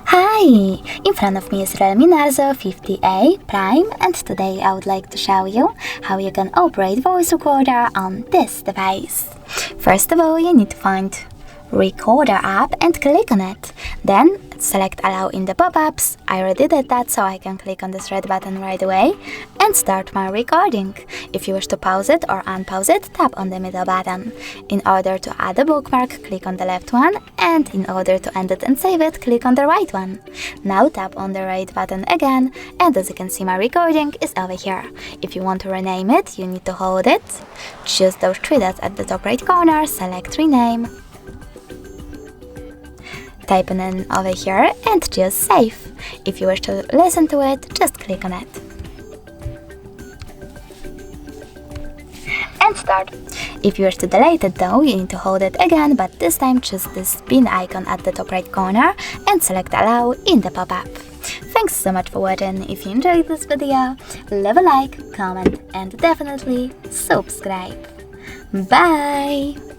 Hi! In front of me is Realme Narzo 50A Prime, and today I would like to show you how you can operate voice recorder on this device. First of all, you need to find Recorder app and click on it. Then select Allow in the pop-ups. I already did that, so I can click on this red button right away and start my recording. If you wish to pause it or unpause it, tap on the middle button. In order to add a bookmark, click on the left one, and in order to end it and save it, click on the right one. Now tap on the right button again, and as you can see, my recording is over here. If you want to rename it, you need to hold it, choose those three dots at the top right corner, select Rename, type it in over here and choose Save. If you wish to listen to it, just click on it. And start. If you wish to delete it though, you need to hold it again, but this time choose this pin icon at the top right corner and select Allow in the pop-up. Thanks so much for watching. If you enjoyed this video, leave a like, comment and definitely subscribe. Bye!